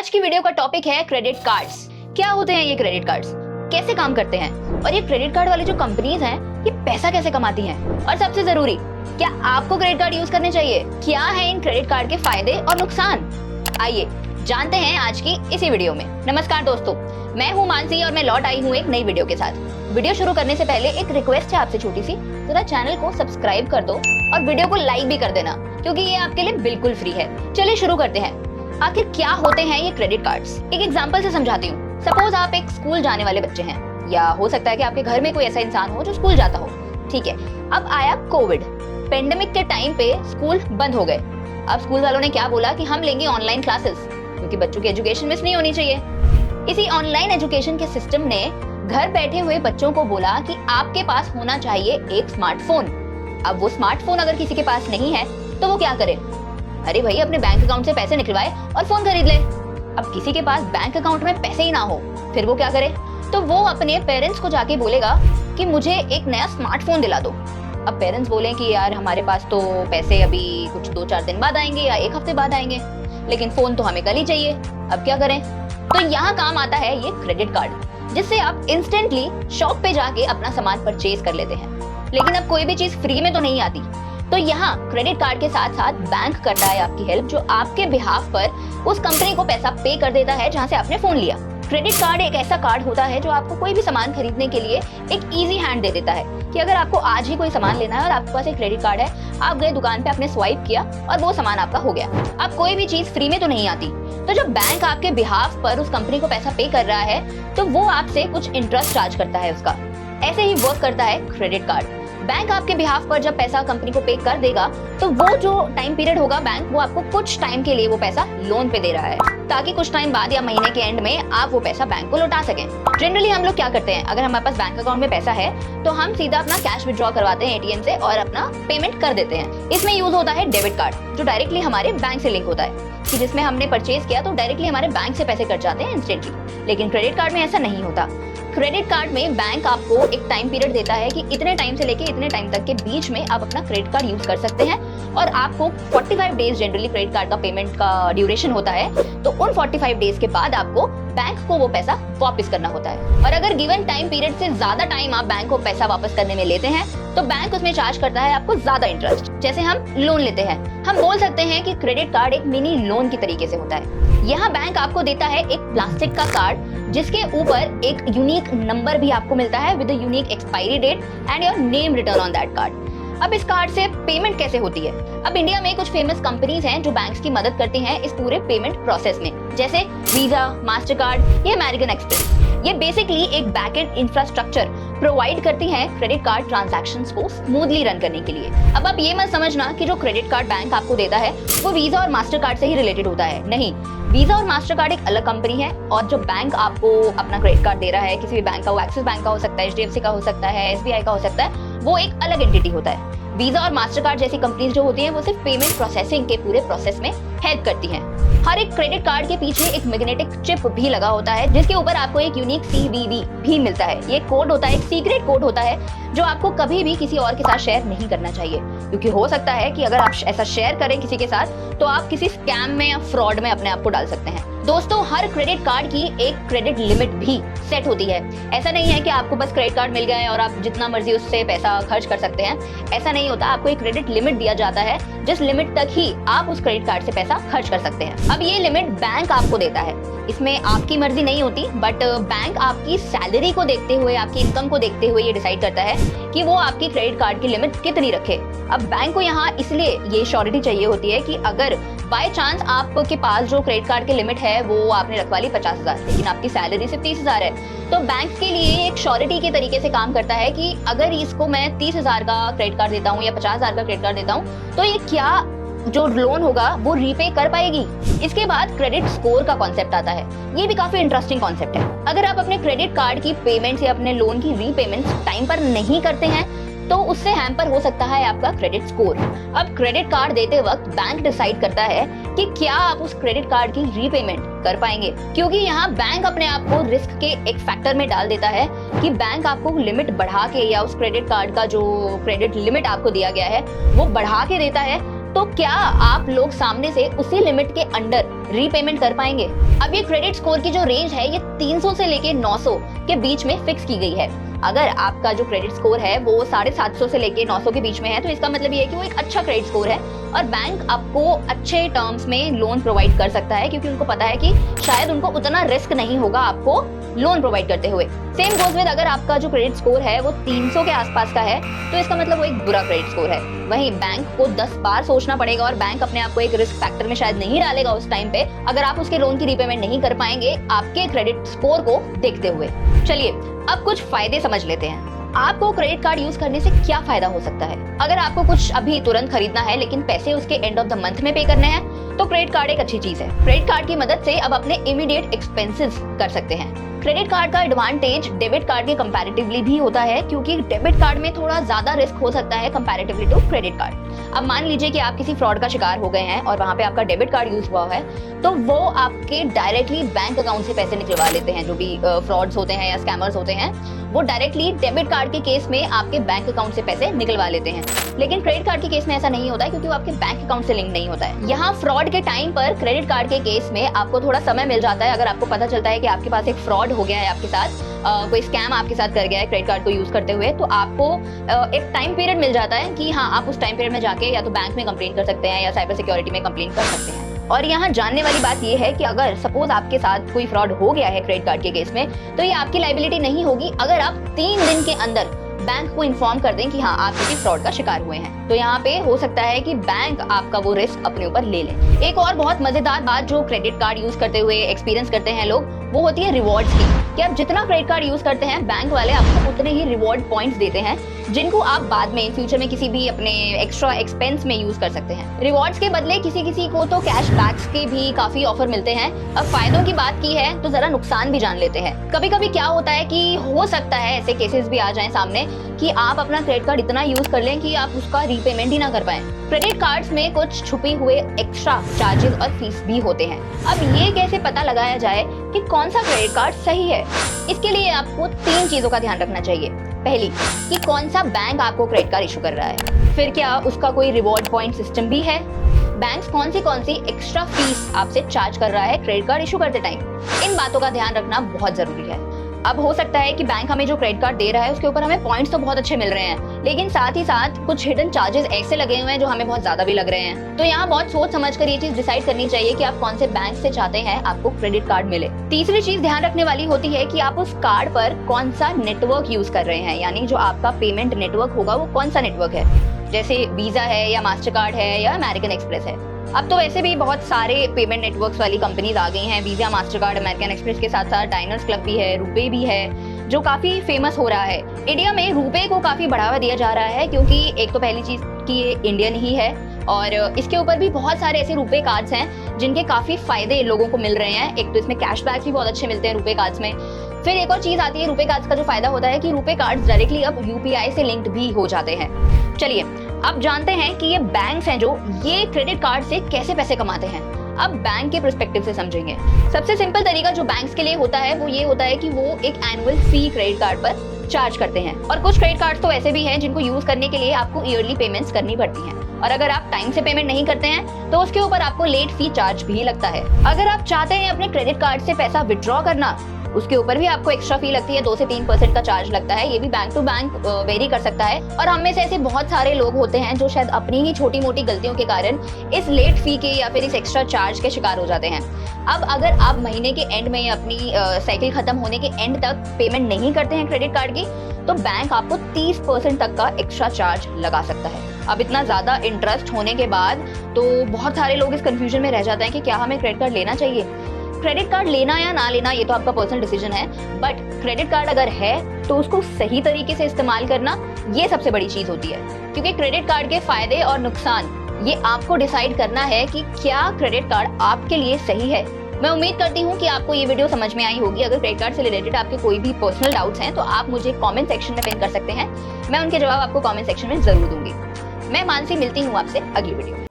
आज की वीडियो का टॉपिक है क्रेडिट कार्ड्स। क्या होते हैं ये क्रेडिट कार्ड्स, कैसे काम करते हैं और ये क्रेडिट कार्ड वाली जो कंपनीज हैं ये पैसा कैसे कमाती हैं, और सबसे जरूरी क्या आपको क्रेडिट कार्ड यूज करने चाहिए, क्या है इन क्रेडिट कार्ड के फायदे और नुकसान। आइए जानते हैं आज की इसी वीडियो में। नमस्कार दोस्तों, मैं हूँ मानसी और मैं लौट आई हूँ एक नई वीडियो के साथ। वीडियो शुरू करने से पहले एक रिक्वेस्ट है आपसे छोटी सी, जरा चैनल को सब्सक्राइब कर दो और वीडियो को लाइक भी कर देना क्योंकि ये आपके लिए बिल्कुल फ्री है। चलिए शुरू करते हैं। आखिर क्या होते हैं ये क्रेडिट कार्ड्स, एक एग्जांपल से समझाती हूँ। सपोज आप एक स्कूल जाने वाले बच्चे हैं, या हो सकता है कि आपके घर में कोई ऐसा इंसान हो जो स्कूल जाता हो। ठीक है, अब आया कोविड, पेंडेमिक के टाइम पे स्कूल बंद हो गए। अब स्कूल वालों ने क्या बोला कि हम लेंगे ऑनलाइन क्लासेस क्योंकि बच्चों की एजुकेशन मिस नहीं होनी चाहिए। इसी ऑनलाइन एजुकेशन के सिस्टम ने घर बैठे हुए बच्चों को बोला कि आपके पास होना चाहिए एक स्मार्टफोन। अब वो स्मार्टफोन अगर किसी के पास नहीं है तो वो क्या करे? अरे भाई, अपने बैंक अकाउंट से पैसे निकलवाए और फोन खरीद ले। अब किसी के पास बैंक अकाउंट में पैसे ही ना हो फिर वो क्या करे? तो वो अपने पेरेंट्स को जाके बोलेगा कि मुझे एक नया स्मार्टफोन दिला दो। अब पेरेंट्स बोले कि यार हमारे पास तो पैसे अभी कुछ 2-4 दिन बाद आएंगे या एक हफ्ते बाद आएंगे, लेकिन फोन तो हमें कल ही चाहिए। अब क्या करें? तो यहाँ काम आता है ये क्रेडिट कार्ड, जिससे आप इंस्टेंटली शॉप पे जाके अपना सामान परचेज कर लेते हैं। लेकिन अब कोई भी चीज फ्री में तो नहीं आती, तो यहाँ क्रेडिट कार्ड के साथ साथ बैंक करता है आपकी हेल्प, जो आपके बिहाफ पर उस कंपनी को पैसा पे कर देता है जहाँ से आपने फोन लिया। क्रेडिट कार्ड एक ऐसा कार्ड होता है जो आपको कोई भी सामान खरीदने के लिए एक इजी हैंड दे देता है कि अगर आपको आज ही कोई सामान लेना है और आपके पास एक क्रेडिट कार्ड है, आप गए दुकान पे, आपने स्वाइप किया और वो सामान आपका हो गया। अब कोई भी चीज फ्री में तो नहीं आती, तो जब बैंक आपके बिहाफ पर उस कंपनी को पैसा पे कर रहा है तो वो आपसे कुछ इंटरेस्ट चार्ज करता है उसका। ऐसे ही वर्क करता है क्रेडिट कार्ड। बैंक आपके बिहाफ पर जब पैसा कंपनी को पे कर देगा तो वो जो टाइम पीरियड होगा, बैंक वो आपको कुछ टाइम के लिए वो पैसा लोन पे दे रहा है ताकि कुछ टाइम बाद या महीने के एंड में आप वो पैसा बैंक को लौटा सकें। जनरली हम लोग क्या करते हैं, अगर हमारे पास बैंक अकाउंट में पैसा है तो हम सीधा अपना कैश विड्रॉ करवाते हैं एटीएम से और अपना पेमेंट कर देते हैं। इसमें यूज होता है डेबिट कार्ड, जो डायरेक्टली हमारे बैंक से लिंक होता है कि जिसमें हमने परचेज किया तो डायरेक्टली हमारे बैंक से पैसे कट जाते हैं इंस्टेंटली। लेकिन क्रेडिट कार्ड में ऐसा नहीं होता। क्रेडिट कार्ड में बैंक आपको एक टाइम पीरियड देता है कि इतने टाइम से लेके इतने टाइम तक के बीच में आप अपना क्रेडिट कार्ड यूज कर सकते हैं, और आपको 45 डेज जनरली क्रेडिट कार्ड का पेमेंट का ड्यूरेशन होता है। तो उन 45 डेज के बाद आपको बैंक को वो पैसा वापस करना होता है। और अगर गिवन टाइम पीरियड से ज्यादा टाइम आप बैंक को पैसा वापस करने में लेते हैं तो बैंक उसमें चार्ज करता है आपको ज्यादा इंटरेस्ट। जैसे हम लोन लेते हैं, हम बोल सकते हैं कि क्रेडिट कार्ड एक मिनी लोन की तरीके से होता है। यहाँ बैंक आपको देता है एक प्लास्टिक का कार्ड जिसके ऊपर एक यूनिक नंबर भी आपको मिलता है with unique expiry date and your name return on that card. अब इस कार्ड से पेमेंट कैसे होती है? अब इंडिया में कुछ फेमस कंपनीज हैं जो बैंक्स की मदद करती हैं इस पूरे पेमेंट प्रोसेस में, जैसे वीजा, मास्टर कार्ड या अमेरिकन एक्सप्रेस। ये बेसिकली एक बैकएंड इंफ्रास्ट्रक्चर प्रोवाइड करती हैं क्रेडिट कार्ड ट्रांजैक्शंस को स्मूथली रन करने के लिए। अब आप ये मत समझना कि जो क्रेडिट कार्ड बैंक आपको देता है वो वीजा और मास्टर कार्ड से ही रिलेटेड होता है। नहीं, वीजा और मास्टर कार्ड एक अलग कंपनी है, और जो बैंक आपको अपना क्रेडिट कार्ड दे रहा है, किसी भी बैंक का, वो एक्सिस बैंक का हो सकता है, एचडीएफसी का हो सकता है, एसबीआई का हो सकता है, वो एक अलग एंटिटी होता है। वीजा और मास्टर कार्ड जैसी कंपनीज जो होती हैं वो सिर्फ पेमेंट प्रोसेसिंग के पूरे प्रोसेस में हेल्प करती हैं। हर एक क्रेडिट कार्ड के पीछे एक मैग्नेटिक चिप भी लगा होता है जिसके ऊपर आपको एक यूनिक सीवीवी भी मिलता है। ये कोड होता है, एक सीक्रेट कोड होता है जो आपको कभी भी किसी और के साथ शेयर नहीं करना चाहिए, क्योंकि हो सकता है कि अगर आप ऐसा शेयर करें किसी के साथ तो आप किसी स्कैम में या फ्रॉड में अपने आप को डाल सकते हैं। दोस्तों, हर क्रेडिट कार्ड की एक क्रेडिट लिमिट भी सेट होती है। ऐसा नहीं है कि आपको बस क्रेडिट कार्ड मिल गया है और आप जितना मर्जी उससे पैसा खर्च कर सकते हैं, ऐसा नहीं होता। आपको एक क्रेडिट लिमिट दिया जाता है जिस लिमिट तक ही आप उस क्रेडिट कार्ड से पैसा खर्च कर सकते हैं। अब ये लिमिट बैंक आपको देता है, इसमें आपकी मर्जी नहीं होती, बट बैंक आपकी सैलरी को देखते हुए, आपकी इनकम को देखते हुए ये डिसाइड करता है कि वो आपकी क्रेडिट कार्ड की लिमिट कितनी रखे। अब बैंक को यहाँ इसलिए ये श्योरिटी चाहिए होती है कि अगर बाय चांस आपके पास जो क्रेडिट कार्ड की लिमिट है वो आपने रखवा ली 50,000, लेकिन आपकी सैलरी सिर्फ 30,000 है, तो बैंक के लिए एक श्योरिटी के तरीके से काम करता है कि अगर इसको मैं 30,000 का क्रेडिट कार्ड देता हूँ या 50,000 का क्रेडिट कार्ड देता हूँ तो ये क्या जो लोन होगा वो रीपे कर पाएगी। इसके बाद क्रेडिट स्कोर का कॉन्सेप्ट आता है। ये भी काफी इंटरेस्टिंग कॉन्सेप्ट है। अगर आप अपने क्रेडिट कार्ड की पेमेंट्स या अपने लोन की रीपेमेंट्स टाइम पर नहीं करते हैं तो उससे हैम्पर हो सकता है आपका क्रेडिट स्कोर। अब क्रेडिट कार्ड देते वक्त बैंक डिसाइड करता है कि क्या आप उस क्रेडिट कार्ड की रीपेमेंट कर पाएंगे, क्योंकि यहाँ बैंक अपने आप को रिस्क के एक फैक्टर में डाल देता है कि बैंक आपको लिमिट बढ़ा के या उस क्रेडिट कार्ड का जो क्रेडिट लिमिट आपको दिया गया है वो बढ़ा के देता है तो क्या आप लोग सामने से उसी लिमिट के अंडर रीपेमेंट कर पाएंगे? अब ये क्रेडिट स्कोर की जो रेंज है ये 300 से लेके 900 के बीच में फिक्स की गई है। अगर आपका जो क्रेडिट स्कोर है वो 750 से लेके 900 के बीच में है तो इसका मतलब ये है कि वो एक अच्छा क्रेडिट स्कोर है और बैंक आपको अच्छे टर्म्स में लोन प्रोवाइड कर सकता है, क्योंकि उनको पता है कि शायद उनको उतना रिस्क नहीं होगा आपको लोन प्रोवाइड करते हुए। सेम गोज विद अगर आपका जो क्रेडिट स्कोर है वो 300 के आसपास का है तो इसका मतलब वो एक बुरा क्रेडिट स्कोर है। वहीं बैंक को 10 बार सोचना पड़ेगा और बैंक अपने आप को एक रिस्क फैक्टर में शायद नहीं डालेगा उस टाइम पे, अगर आप उसके लोन की रीपेमेंट नहीं कर पाएंगे आपके क्रेडिट स्कोर को देखते हुए। चलिए अब कुछ फायदे समझ लेते हैं। आपको क्रेडिट कार्ड यूज करने से क्या फायदा हो सकता है? अगर आपको कुछ अभी तुरंत खरीदना है लेकिन पैसे उसके एंड ऑफ द मंथ में पे करने हैं तो क्रेडिट कार्ड एक अच्छी चीज है। क्रेडिट कार्ड की मदद से अब अपने इमीडिएट एक्सपेंसेस कर सकते हैं। क्रेडिट कार्ड का एडवांटेज डेबिट कार्ड के कंपैरेटिवली भी होता है, क्योंकि डेबिट कार्ड में थोड़ा ज्यादा रिस्क हो सकता है कंपैरेटिवली टू क्रेडिट कार्ड। अब मान लीजिए कि आप किसी फ्रॉड का शिकार हो गए हैं और वहां पे आपका डेबिट कार्ड यूज हुआ है तो वो आपके डायरेक्टली बैंक अकाउंट से पैसे निकलवा लेते हैं। जो भी फ्रॉड्स होते हैं या स्कैमर्स होते हैं वो डायरेक्टली डेबिट कार्ड के केस में आपके बैंक अकाउंट से पैसे निकलवा लेते हैं, लेकिन क्रेडिट कार्ड के केस में ऐसा नहीं होता है क्योंकि वो आपके बैंक अकाउंट से लिंक नहीं होता है। यहाँ फ्रॉड के टाइम पर क्रेडिट कार्ड के केस में आपको थोड़ा समय मिल जाता है। अगर आपको पता चलता है कि आपके पास एक फ्रॉड हो गया है, आपके साथ कोई स्कैम आपके साथ कर गया है क्रेडिट कार्ड को यूज करते हुए, तो आपको एक टाइम पीरियड मिल जाता है कि हाँ आप उस टाइम पीरियड में जाके या तो बैंक में कंप्लेन कर सकते हैं या साइबर सिक्योरिटी में कंप्लेन कर सकते हैं। और यहाँ जानने वाली बात ये है कि अगर सपोज आपके साथ कोई फ्रॉड हो गया है क्रेडिट कार्ड के केस में तो ये आपकी लायबिलिटी नहीं होगी अगर आप 3 दिन के अंदर बैंक को इन्फॉर्म कर दें कि हाँ आप किसी फ्रॉड का शिकार हुए हैं। तो यहाँ पे हो सकता है कि बैंक आपका वो रिस्क अपने ऊपर ले ले। एक और बहुत मजेदार बात जो क्रेडिट कार्ड यूज करते हुए एक्सपीरियंस करते हैं लोग, वो होती है रिवॉर्ड्स की। कि आप जितना क्रेडिट कार्ड यूज करते हैं बैंक वाले आपको उतने ही रिवॉर्ड पॉइंट्स देते हैं जिनको आप बाद में फ्यूचर में किसी भी अपने एक्स्ट्रा एक्सपेंस में यूज कर सकते हैं। रिवॉर्ड्स के बदले किसी किसी को तो कैश बैक्स के भी काफी ऑफर मिलते हैं। अब फायदों की बात की है तो जरा नुकसान भी जान लेते हैं। कभी कभी क्या होता है कि हो सकता है ऐसे केसेस भी आ जाएं सामने कि आप अपना क्रेडिट कार्ड इतना यूज कर लें कि आप उसका रीपेमेंट ही ना कर पाएं। क्रेडिट कार्ड्स में कुछ छुपे हुए एक्स्ट्रा चार्जेस और फीस भी होते हैं। अब ये कैसे पता लगाया जाए कि कौन सा क्रेडिट कार्ड सही है? इसके लिए आपको 3 चीजों का ध्यान रखना चाहिए। पहली, कि कौन सा बैंक आपको क्रेडिट कार्ड इशू कर रहा है। फिर क्या उसका कोई रिवॉर्ड पॉइंट सिस्टम भी है। बैंक कौन सी एक्स्ट्रा फीस आपसे चार्ज कर रहा है क्रेडिट कार्ड इशू करते टाइम। इन बातों का ध्यान रखना बहुत जरूरी है। अब हो सकता है कि बैंक हमें जो क्रेडिट कार्ड दे रहा है उसके ऊपर हमें पॉइंट्स तो बहुत अच्छे मिल रहे हैं, लेकिन साथ ही साथ कुछ हिडन चार्जेस ऐसे लगे हुए हैं जो हमें बहुत ज्यादा भी लग रहे हैं। तो यहाँ बहुत सोच समझकर ये चीज डिसाइड करनी चाहिए कि आप कौन से बैंक से चाहते हैं आपको क्रेडिट कार्ड मिले। तीसरी चीज ध्यान रखने वाली होती है कि आप उस कार्ड पर कौन सा नेटवर्क यूज कर रहे हैं, यानी जो आपका पेमेंट नेटवर्क होगा वो कौन सा नेटवर्क है। जैसे वीजा है या मास्टर कार्ड है या अमेरिकन एक्सप्रेस है। अब तो वैसे भी बहुत सारे पेमेंट नेटवर्क्स वाली कंपनीज आ गई हैं। Visa, master card, American express के साथ साथ डायनर्स क्लब भी है, रुपे भी है, जो काफी फेमस हो रहा है। इंडिया में रुपे को काफी बढ़ावा दिया जा रहा है क्योंकि एक तो पहली चीज कि ये इंडियन ही है और इसके ऊपर भी बहुत सारे ऐसे रुपे कार्ड्स हैं जिनके काफी फायदे लोगों को मिल रहे हैं। एक तो इसमें कैशबैक भी बहुत अच्छे मिलते हैं रुपे कार्ड्स में। फिर एक और चीज आती है रुपे कार्ड्स का जो फायदा होता है कि रुपे कार्ड्स डायरेक्टली अब यूपीआई से लिंक्ड भी हो जाते हैं। चलिए अब जानते हैं कि ये बैंक्स हैं जो ये क्रेडिट कार्ड से कैसे पैसे कमाते हैं। अब बैंक के पर्सपेक्टिव से समझेंगे। सबसे सिंपल तरीका जो बैंक्स के लिए होता है वो ये होता है कि वो एक एनुअल फी क्रेडिट कार्ड पर चार्ज करते हैं। और कुछ क्रेडिट कार्ड तो ऐसे भी हैं जिनको यूज करने के लिए आपको ईयरली पेमेंट्स करनी पड़ती हैं और अगर आप टाइम से पेमेंट नहीं करते हैं तो उसके ऊपर आपको लेट फी चार्ज भी लगता है। अगर आप चाहते हैं अपने क्रेडिट कार्ड से पैसा विड्रॉ करना, उसके ऊपर भी आपको एक्स्ट्रा फी लगती है, 2 से 3% का चार्ज लगता है। ये भी बैंक टू बैंक वेरी कर सकता है और हम में से ऐसे बहुत सारे लोग होते हैं जो शायद अपनी ही छोटी मोटी गलतियों के कारण इस लेट फी के या फिर इस एक्स्ट्रा चार्ज के शिकार हो जाते हैं। अब अगर आप महीने के एंड में अपनी साइकिल खत्म होने के एंड तक पेमेंट नहीं करते हैं क्रेडिट कार्ड की तो बैंक आपको 30% तक का एक्स्ट्रा चार्ज लगा सकता है। अब इतना ज्यादा इंटरेस्ट होने के बाद तो बहुत सारे लोग इस कंफ्यूजन में रह जाते हैं कि क्या हमें क्रेडिट कार्ड लेना चाहिए। क्रेडिट कार्ड लेना या ना लेना ये तो आपका पर्सनल डिसीजन है, बट क्रेडिट कार्ड अगर है तो उसको सही तरीके से इस्तेमाल करना ये सबसे बड़ी चीज होती है। क्योंकि क्रेडिट कार्ड के फायदे और नुकसान ये आपको डिसाइड करना है कि क्या क्रेडिट कार्ड आपके लिए सही है। मैं उम्मीद करती हूँ कि आपको ये वीडियो समझ में आई होगी। अगर क्रेडिट कार्ड से रिलेटेड आपके कोई भी पर्सनल डाउट्स हैं तो आप मुझे कमेंट सेक्शन में पिन कर सकते हैं। मैं उनके जवाब आपको कमेंट सेक्शन में जरूर दूंगी। मैं मानसी मिलती हूँ आपसे अगली वीडियो में।